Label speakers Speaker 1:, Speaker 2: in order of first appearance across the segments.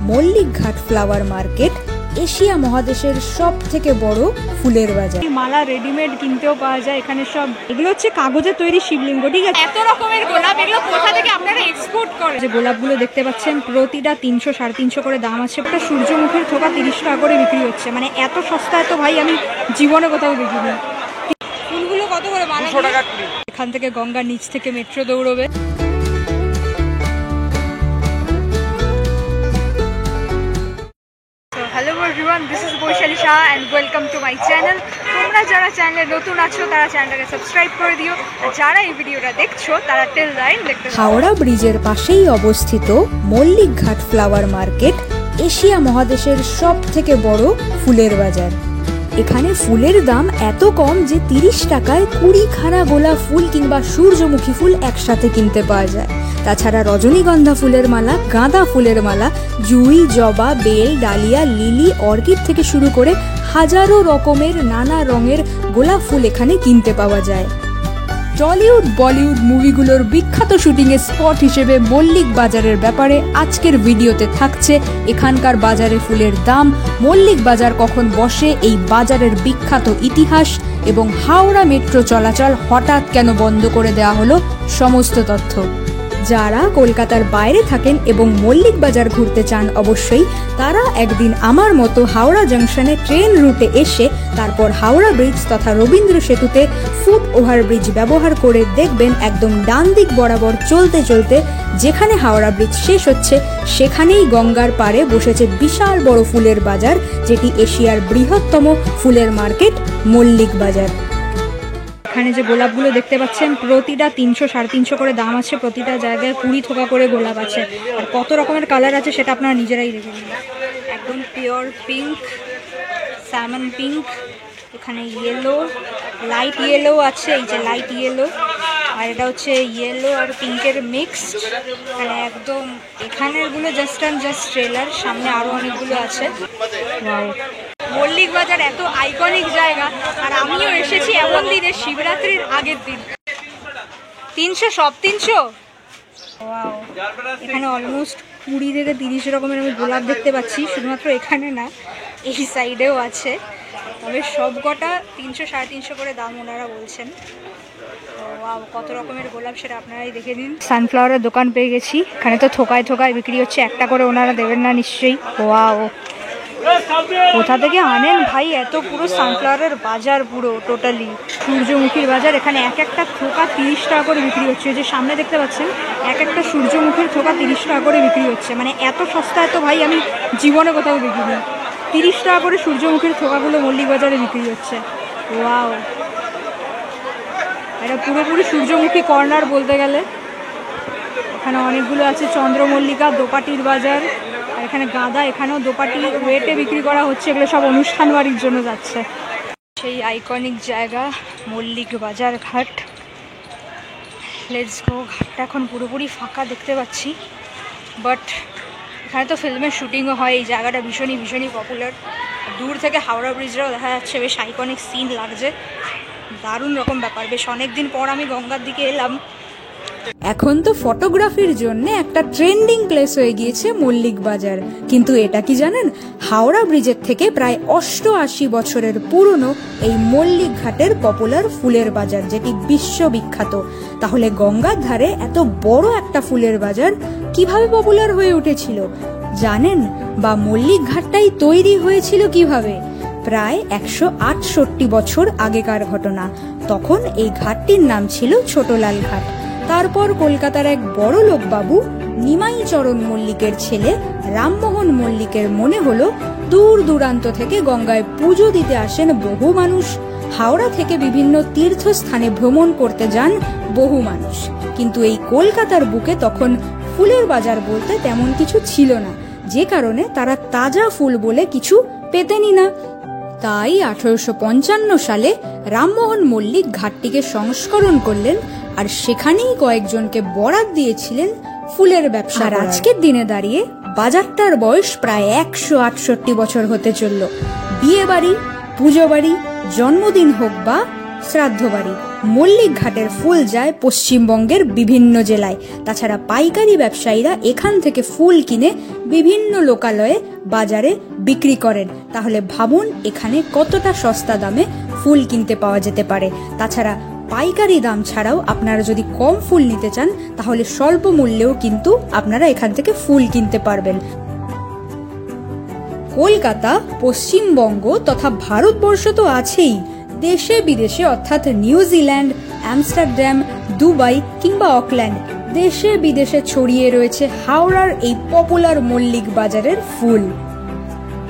Speaker 1: মল্লিক ঘাট flower market Asia মহাদেশের সব থেকে বড় ফুলের বাজার।
Speaker 2: মালা রেডিমেড কিনতেও পাওয়া যায় এখানে। সব এগুলো হচ্ছে কাগজের তৈরি শিবলিঙ্গ, ঠিক আছে? এত রকমের গোলাপ, এগুলো কোথা থেকে আপনারা এক্সপোর্ট করে? যে গোলাপগুলো দেখতে পাচ্ছেন প্রতিটা 300 350 করে দাম আছে। একটা সূর্যমুখীর থোকা 30 টাকা করে বিক্রি হচ্ছে, মানে এত সস্তা এত ভাই আমি জীবনে কোথাও দেখিনি। ফুলগুলো কত করে? 200 টাকা। এখান থেকে গঙ্গার নিচ থেকে মেট্রো দৌড়বে। Hello everyone, this is Vaishali Shah and welcome to my channel. তোমরা যারা চ্যানেলে নতুন আছো তারা চ্যানেলটাকে সাবস্ক্রাইব করে দিও, আর যারা এই ভিডিওটা দেখছো তারা টিল দ্য এন্ড দেখতে।
Speaker 1: হাওড়া ব্রিজের পাশেই অবস্থিত মল্লিক ঘাট ফ্লাওয়ার মার্কেট এশিয়া মহাদেশের সব থেকে বড় ফুলের বাজার। এখানে ফুলের দাম এত কম যে 30 টাকায় 20 খানা গোলাপ ফুল কিংবা সূর্যমুখী ফুল একসাথে কিনতে পাওয়া যায়। তাছাড়া রজনীগন্ধা ফুলের মালা, গাঁদা ফুলের মালা, জুঁই, জবা, বেল, ডালিয়া, লিলি, অর্কিড থেকে শুরু করে হাজারো রকমের নানা রঙের গোলাপ ফুল এখানে কিনতে পাওয়া যায়। টলিউড বলিউড মুভিগুলোর বিখ্যাত শুটিংয়ের স্পট হিসেবে মল্লিক বাজারের ব্যাপারে আজকের ভিডিওতে থাকছে এখানকার বাজারে ফুলের দাম, মল্লিক বাজার কখন বসে, এই বাজারের বিখ্যাত ইতিহাস এবং হাওড়া মেট্রো চলাচল হঠাৎ কেন বন্ধ করে দেওয়া হলো, সমস্ত তথ্য। যারা কলকাতার বাইরে থাকেন এবং মল্লিক বাজার ঘুরতে চান অবশ্যই তারা একদিন আমার মতো হাওড়া জাংশনে ট্রেন রুটে এসে তারপর হাওড়া ব্রিজ তথা রবীন্দ্র সেতুতে ফুট ওভারব্রিজ ব্যবহার করে দেখবেন একদম ডান দিক বরাবর চলতে চলতে যেখানে হাওড়া ব্রিজ শেষ হচ্ছে সেখানেই গঙ্গার পাড়ে বসেছে বিশাল বড় ফুলের বাজার, যেটি এশিয়ার বৃহত্তম ফুলের মার্কেট মল্লিক বাজার।
Speaker 2: এখানে যে গোলাপগুলো দেখতে পাচ্ছেন প্রতিটা 300 350 করে দাম আছে। প্রতিটা জায়গায় 20 থোকা করে গোলাপ আছে, আর কত রকমের কালার আছে সেটা আপনারা নিজেরাই দেখে নিন। একদম পিওর পিঙ্ক, স্যামন পিঙ্ক, এখানে ইয়েলো, লাইট ইয়েলো আছে, এই যে লাইট ইয়েলো, আর এটা হচ্ছে ইয়েলো আর পিঙ্কের মিক্সড। মানে একদম এখানেরগুলো জাস্ট অ্যান্ড জাস্ট ট্রেলার, সামনে আরও অনেকগুলো আছে। মল্লিক বাজার এত আইকনিক জায়গা, আর আমিও এসেছি এমন দিনে শিবরাত্রির আগের দিন। 300, সব 300। এখানে অলমোস্ট 20 থেকে 30 রকমের আমি গোলাপ দেখতে পাচ্ছি, শুধুমাত্র এখানে না এই সাইডেও আছে, তবে সব কটা 300 350 করে দাম ওনারা বলছেন। কত রকমের গোলাপ সেটা আপনারাই দেখে নিন। সানফ্লাওয়ারের দোকান পেয়ে গেছি, এখানে তো থোকায় থোকায় বিক্রি হচ্ছে, একটা করে ওনারা দেবেন না নিশ্চয়ই। ওয়াও, কোথা থেকে আনেন ভাই এত? পুরো সানফ্লাওয়ারের বাজার, পুরো টোটালি সূর্যমুখীর বাজার। এখানে এক একটা থোকা 30 টাকা করে বিক্রি হচ্ছে। যে সামনে দেখতে পাচ্ছেন এক একটা সূর্যমুখীর থোকা 30 টাকা করে বিক্রি হচ্ছে, মানে এত সস্তা এত ভাই আমি জীবনে কোথাও দেখিনি। 30 টাকা করে সূর্যমুখীর থোকাগুলো মল্লিক বাজারে বিক্রি হচ্ছে। ওয়াও, এটা পুরোপুরি সূর্যমুখী কর্নার বলতে গেলে। এখানে অনেকগুলো আছে, চন্দ্রমল্লিকা, দোপাটির বাজার, আর এখানে গাঁদা, এখানেও দোপাটি ওয়েটে বিক্রি করা হচ্ছে। এগুলো সব অনুষ্ঠান বাড়ির জন্য যাচ্ছে। সেই আইকনিক জায়গা মল্লিক বাজার ঘাট। Let's go. ঘাটটা এখন পুরোপুরি ফাঁকা দেখতে পাচ্ছি, বাট এখানে তো ফিল্মের শুটিংও হয়। এই জায়গাটা ভীষণই ভীষণই পপুলার। দূর থেকে হাওড়া ব্রিজটাও দেখা যাচ্ছে, বেশ আইকনিক সিন লাগছে, দারুণ রকম ব্যাপার। বেশ অনেকদিন পর আমি গঙ্গার দিকে এলাম।
Speaker 1: এখন তো ফটোগ্রাফির জন্য একটা ট্রেন্ডিং প্লেস হয়ে গিয়েছে মল্লিক বাজার, কিন্তু এটা কি জানেন হাওড়া ব্রিজের থেকে প্রায় 88 বছরের পুরনো এই মল্লিক ঘাটের পপুলার ফুলের বাজার, যেটি বিশ্ববিখ্যাত। তাহলে গঙ্গার ধারে এত বড় একটা ফুলের বাজার কিভাবে পপুলার হয়ে উঠেছিল জানেন? বা মল্লিক ঘাটটাই তৈরি হয়েছিল কিভাবে? প্রায় 168 বছর আগেকার ঘটনা। তখন এই ঘাটটির নাম ছিল ছোটলাল ঘাট। তারপর কলকাতার এক বড় লোক বাবু নিমাই চরণ মল্লিকের ছেলে রামমোহন মল্লিকের মনে হলো দূর দূরান্ত থেকে গঙ্গায় পুজো দিতে আসেন বহু মানুষ, হাওড়া থেকে বিভিন্ন তীর্থস্থানে ভ্রমণ করতে যান বহু মানুষ, কিন্তু এই কলকাতার বুকে তখন ফুলের বাজার বলতে তেমন কিছু ছিল না, যে কারণে তারা তাজা ফুল বলে কিছু পেতেনই না। তাই 1855 সালে রামমোহন মল্লিক ঘাটটিকে সংস্করণ করলেন, আর সেখানেই কয়েকজনকে বরাত দিয়েছিলেন ফুলের ব্যবসা। আর আজকের দিনে দাঁড়িয়ে বাজারটার বয়স প্রায় 168 বছর হতে চলল। বিয়ে বাড়ি, পুজো বাড়ি, জন্মদিন হোক বা শ্রাদ্ধ বাড়ি। মল্লিক ঘাটের ফুল যায় পশ্চিমবঙ্গের বিভিন্ন জেলায়। তাছাড়া পাইকারি ব্যবসায়ীরা এখান থেকে ফুল কিনে বিভিন্ন লোকালয়ে বাজারে বিক্রি করেন। তাহলে ভাবুন এখানে কতটা সস্তা দামে ফুল কিনতে পাওয়া যেতে পারে। তাছাড়া পাইকারি দাম ছাড়াও আপনারা যদি কম ফুল নিতে চান তাহলে স্বল্প মূল্যেও কিন্তু আপনারা এখান থেকে ফুল কিনতে পারবেন। কলকাতা, পশ্চিমবঙ্গ তথা ভারতবর্ষ তো আছেই, দেশে বিদেশে অর্থাৎ নিউজিল্যান্ড, আমস্টারডাম, দুবাই কিংবা অকল্যান্ড, দেশে বিদেশে ছড়িয়ে রয়েছে হাওড়ার এই পপুলার মল্লিক বাজারের ফুল।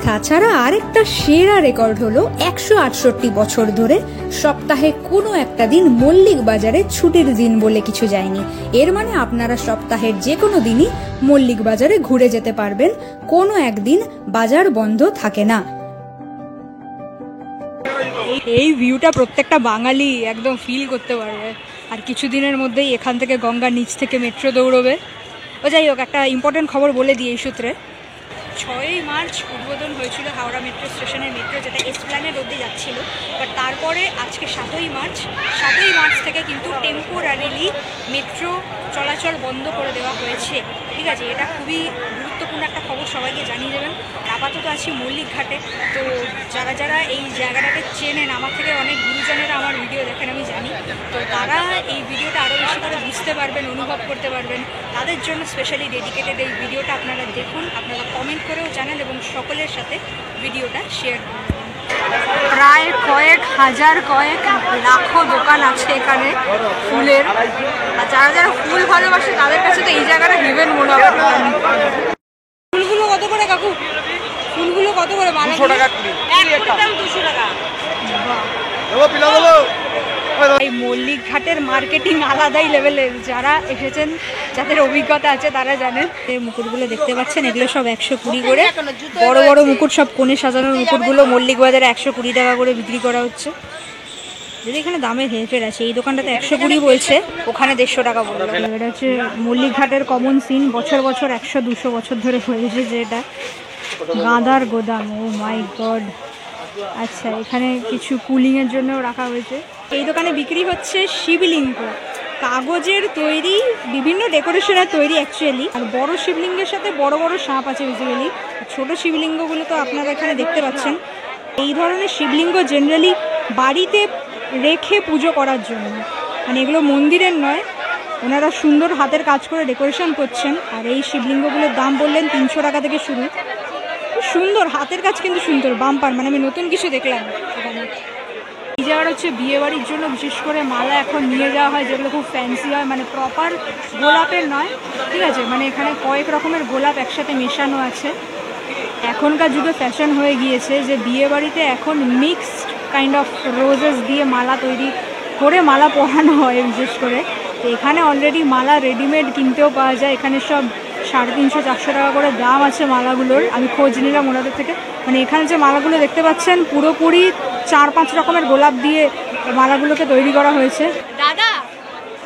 Speaker 1: তাছাড়া আরেকটা সেরা রেকর্ড হলো 168 বছর ধরে সপ্তাহে কোনো একটা দিন মল্লিক বাজারে ছুটির দিন বলে কিছু যায়নি। এর মানে আপনারা সপ্তাহের যে কোনো দিনই মল্লিক বাজারে ঘুরে যেতে পারবেন, কোনো একদিন বাজার বন্ধ থাকে না।
Speaker 2: এই ভিউটা প্রত্যেকটা বাঙালি একদম ফিল করতে পারবে। আর কিছুদিনের মধ্যেই এখান থেকে গঙ্গার নিচ থেকে মেট্রো দৌড়বে। ও যাই হোক, একটা ইম্পর্টেন্ট খবর বলে দিই এই সূত্রে। 6ই মার্চ উদ্বোধন হয়েছিল হাওড়া মেট্রো স্টেশনের মেট্রো, যেটা এসপ্ল্যানেড অবধি যাচ্ছিল। বাট তারপরে আজকে 7ই মার্চ থেকে কিন্তু টেম্পোরারিলি মেট্রো চলাচল বন্ধ করে দেওয়া হয়েছে। ঠিক আছে, এটা খুবই গুরুত্বপূর্ণ একটা খবর, সবাইকে জানিয়ে দেবেন। আপাতত আছি মল্লিক ঘাটে। তো যারা যারা এই জায়গাটাকে চেনেন, আমার থেকে অনেক গুরুজনেরা আমার ভিডিও দেখেন আমি জানি, তো তারা এই ভিডিওটা আরও বেশি করে বুঝতে পারবেন, অনুভব করতে পারবেন। তাদের জন্য স্পেশালি ডেডিকেটেড এই ভিডিওটা। আপনারা দেখুন, আপনারা কমেন্ট করেও জানান এবং সকলের সাথে ভিডিওটা শেয়ার করুন। প্রায় কয়েক হাজার, কয়েক লাখো দোকান আছে এখানে ফুলের। আর যারা যারা ফুল ভালোবাসে তাদের কাছে তো এই জায়গাটা হেভেন মনে হবে। ফুলগুলো কত করে কাকু? ফুলগুলো কত করে? 200 টাকা। 200 টাকা। এই মল্লিক ঘাটের মার্কেটিং আলাদাই লেভেলের। যারা এসেছেন, যাদের অভিজ্ঞতা আছে তারা জানেন। এই মুকুটগুলো দেখতে পাচ্ছেন, এগুলো সব 120 করে। বড় বড় মুকুট, সব কোণে সাজানোর মুকুটগুলো মল্লিক বাজারে 120 টাকা করে বিক্রি করা হচ্ছে। যদি এখানে দামের হেরফের আছে, এই দোকানটাতে 120 বলছে, ওখানে 150 টাকা বললো। এটা হচ্ছে মল্লিক ঘাটের কমন সিন, বছর বছর 100-200 বছর ধরে হয়েছে যেটা গাঁদার গোদাম। ও মাই গড। আচ্ছা, এখানে কিছু কুলিংয়ের জন্য রাখা হয়েছে। এই দোকানে বিক্রি হচ্ছে শিবলিঙ্গ, কাগজের তৈরি, বিভিন্ন ডেকোরেশনের তৈরি অ্যাকচুয়ালি। আর বড় শিবলিঙ্গের সাথে বড় বড় সাপ আছে বেসিক্যালি। ছোট শিবলিঙ্গগুলো তো আপনারা এখানে দেখতে পাচ্ছেন। এই ধরনের শিবলিঙ্গ জেনারেলি বাড়িতে রেখে পুজো করার জন্য, মানে এগুলো মন্দিরের নয়, ওনারা সুন্দর হাতের কাজ করে ডেকোরেশন করছেন। আর এই শিবলিঙ্গগুলোর দাম বললেন 300 টাকা থেকে শুরু। সুন্দর হাতের কাজ, কিন্তু সুন্দর বাম্পার, মানে আমি নতুন কিছু দেখলাম এখানে। এই জায়গাটা হচ্ছে বিয়ে বাড়ির জন্য বিশেষ করে মালা এখন নিয়ে যাওয়া হয়, যেগুলো খুব ফ্যান্সি হয়, মানে প্রপার গোলাপের নয়। ঠিক আছে, মানে এখানে কয়েক রকমের গোলাপ একসাথে মেশানো আছে। এখনকার যুগে ফ্যাশন হয়ে গিয়েছে যে বিয়ে বাড়িতে এখন মিক্সড কাইন্ড অফ রোজেস দিয়ে মালা তৈরি করে মালা পরানো হয় বিশেষ করে। তো এখানে অলরেডি মালা রেডিমেড কিনতেও পাওয়া যায়। এখানে সব 350-400 টাকা করে দাম আছে মালাগুলোর। আমি খোঁজ নিলাম ওনাদের থেকে। মানে এখানে যে মালাগুলো দেখতে পাচ্ছেন পুরোপুরি 4-5 রকমের গোলাপ দিয়ে মালাগুলোকে তৈরি করা হয়েছে। দাদা,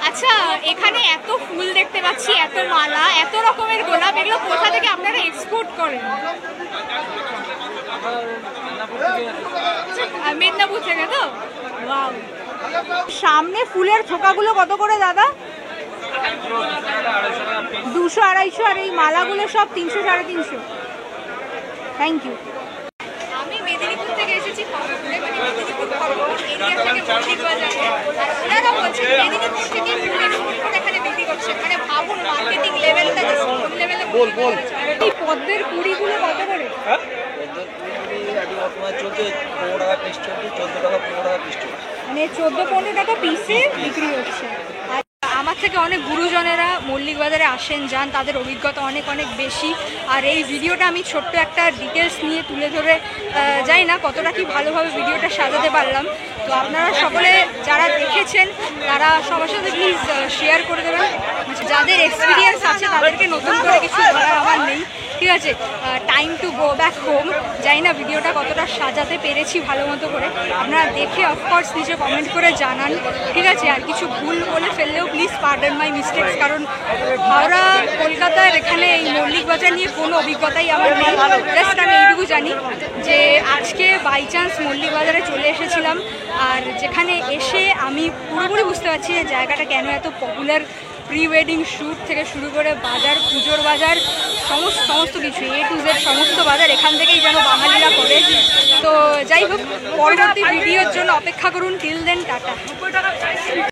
Speaker 2: আচ্ছা, এখানে এত ফুল দেখতে পাচ্ছি, এত মালা, এত রকমের গোলাপ, এগুলো কোথা থেকে আপনারা এক্সপোর্ট করেন? মেদিনীপুর থেকে তো? ওয়াও। সামনে ফুলের থোকাগুলো কত করে দাদা? 200-250। আর এই মালাগুলো সব 300-350। Thank you. আমি মেদিনীপুর থেকে এসেছি, মেদিনীপুর এরিয়া থেকে মল্লিক বাজারে। আর ওনারা বলছেন মেদিনীপুর থেকে ফুলের ফুল এখানে বিক্রি করছে। মানে ভাবুন মার্কেটিং লেভেলটা কোন লেভেলে। এই পদ্মের কুড়িগুলো কত করে? মানে 14-15 টাকা পিসে বিক্রি হচ্ছে। আমার থেকে অনেক গুরুজনেরা মল্লিক বাজারে আসেন, যান, তাদের অভিজ্ঞতা অনেক অনেক বেশি। আর এই ভিডিওটা আমি ছোট্ট একটা ডিটেলস নিয়ে তুলে ধরে যাই না কতটা কি ভালোভাবে ভিডিওটা সাজাতে পারলাম। তো আপনারা সকলে যারা দেখেছেন তারা সবার সাথে প্লিজ শেয়ার করে দেবেন। যাদের এক্সপিরিয়েন্স আছে তাদেরকে নতুন করে কিছু বলার আমার নেই। ঠিক আছে, time to go back home. জানি না ভিডিওটা কতটা সাজাতে পেরেছি ভালো মতো করে, আপনারা দেখে অফকোর্স নিচে কমেন্ট করে জানান, ঠিক আছে। আর কিছু ভুল বলে ফেললেও প্লিজ পার্ডন মাই মিস্টেক্স, কারণ হাওড়া কলকাতার এখানে এই মল্লিক বাজার নিয়ে কোনো অভিজ্ঞতাই আমার নেই। জাস্ট আমি এইটুকু জানি যে আজকে বাই চান্স মল্লিক বাজারে চলে এসেছিলাম, আর যেখানে এসে আমি পুরোপুরি বুঝতে পারছি যে জায়গাটা কেন এত পপুলার। প্রি ওয়েডিং শ্যুট থেকে শুরু করে বাজার, পুজোর বাজার, সমস্ত কিছু A to Z সমস্ত বাজার এখান থেকেই যেন বাঙালিরা করে। তো যাই হোক, পরবর্তী ভিডিওর জন্য অপেক্ষা করুন। Till then, tata.